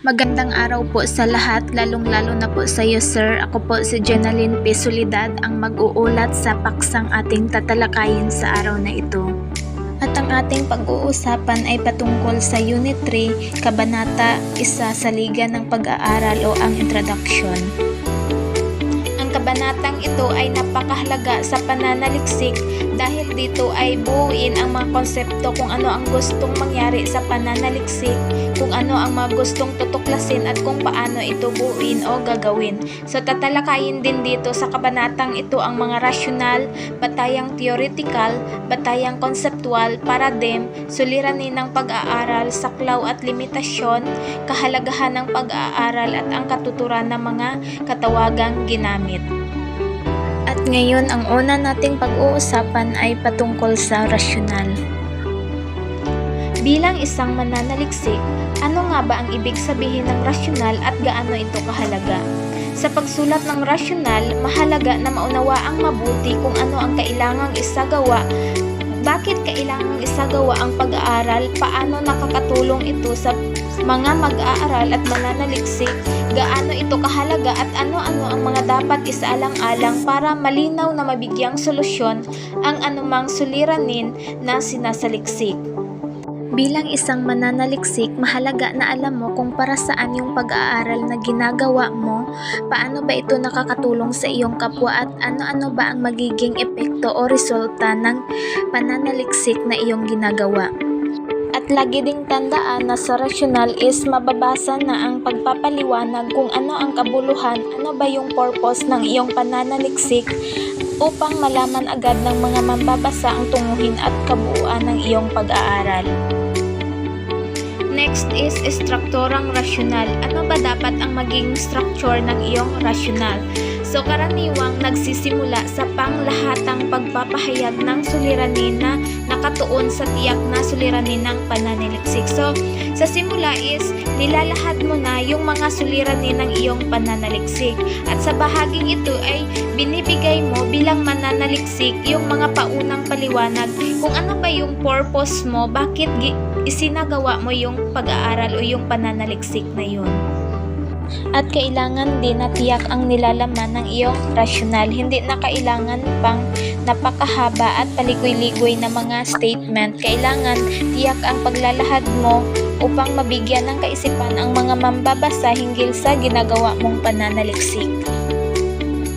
Magandang araw po sa lahat, lalong-lalo na po sa iyo, sir. Ako po si Jenaline P. Soledad, ang mag-uulat sa paksang ating tatalakayin sa araw na ito. At ang ating pag-uusapan ay patungkol sa Unit 3, Kabanata 1 sa Liga ng Pag-aaral o ang Introduction. Ang kabanatang ito ay napakahalaga sa pananaliksik dahil dito ay buuin ang mga konsepto kung ano ang gustong mangyari sa pananaliksik, kung ano ang mga gustong tutuklasin at kung paano ito buuin o gagawin. So tatalakayin din dito sa kabanatang ito ang mga rasyonal, batayang theoretical, batayang conceptual, paradigm, suliranin ng pag-aaral, saklaw at limitasyon, kahalagahan ng pag-aaral at ang katuturan ng mga katawagang ginamit. At ngayon, ang una nating pag-uusapan ay patungkol sa rasyonal. Bilang isang mananaliksik, ano nga ba ang ibig sabihin ng rasyonal at gaano ito kahalaga? Sa pagsulat ng rasyonal, mahalaga na maunawaang mabuti kung ano ang kailangang isagawa, bakit kailangang isagawa ang pag-aaral, paano nakakatulong ito sa mga mag-aaral at mananaliksik, gaano ito kahalaga at ano-ano ang mga dapat isaalang-alang para malinaw na mabigyang solusyon ang anumang suliranin na sinasaliksik. Bilang isang mananaliksik, mahalaga na alam mo kung para saan yung pag-aaral na ginagawa mo, paano ba ito nakakatulong sa iyong kapwa at ano-ano ba ang magiging epekto o resulta ng pananaliksik na iyong ginagawa. At lagi ding tandaan na sa rasyonal is mababasa na ang pagpapaliwanag kung ano ang kabuluhan, ano ba yung purpose ng iyong pananaliksik upang malaman agad ng mga mambabasa ang tunguhin at kabuuan ng iyong pag-aaral. Next is strukturang rasyonal. Ano ba dapat ang maging structure ng iyong rasyonal? So karaniwang nagsisimula sa panglahatang pagpapahayag ng suliranin na nakatuon sa tiyak na suliranin ng pananaliksik. So sa simula is nilalahad mo na yung mga suliranin ng iyong pananaliksik. At sa bahaging ito ay binibigay mo bilang mananaliksik yung mga paunang paliwanag kung ano ba yung purpose mo, bakit isinagawa mo yung pag-aaral o yung pananaliksik na yun. At kailangan din na tiyak ang nilalaman ng iyong rasyonal. Hindi na kailangan pang napakahaba at paligoy-ligoy na mga statement. Kailangan tiyak ang paglalahad mo upang mabigyan ng kaisipan ang mga mambabasa hinggil sa ginagawa mong pananaliksik.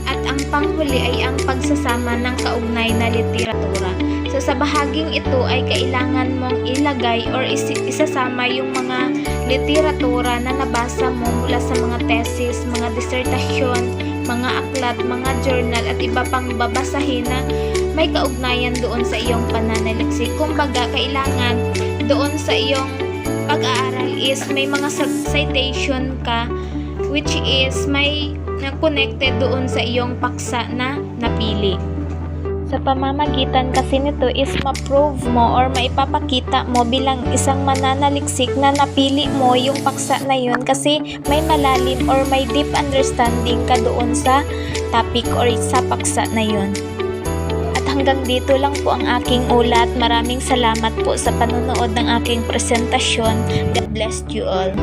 At ang panghuli ay ang pagsasama ng kaugnay na literatura. So sa bahaging ito ay kailangan mong ilagay or isasama yung mga literatura na nabasa mo mula sa mga thesis, mga disertasyon, mga aklat, mga journal at iba pang babasahin na may kaugnayan doon sa iyong pananaliksik. Kumbaga kailangan doon sa iyong pag-aaral is may mga citation ka which is may connected doon sa iyong paksa na napili. Sa pamamagitan kasi nito is ma-prove mo or maipapakita mo bilang isang mananaliksik na napili mo yung paksa na yun kasi may malalim or may deep understanding ka doon sa topic or sa paksa na yun. At hanggang dito lang po ang aking ulat. Maraming salamat po sa panonood ng aking presentasyon. God bless you all.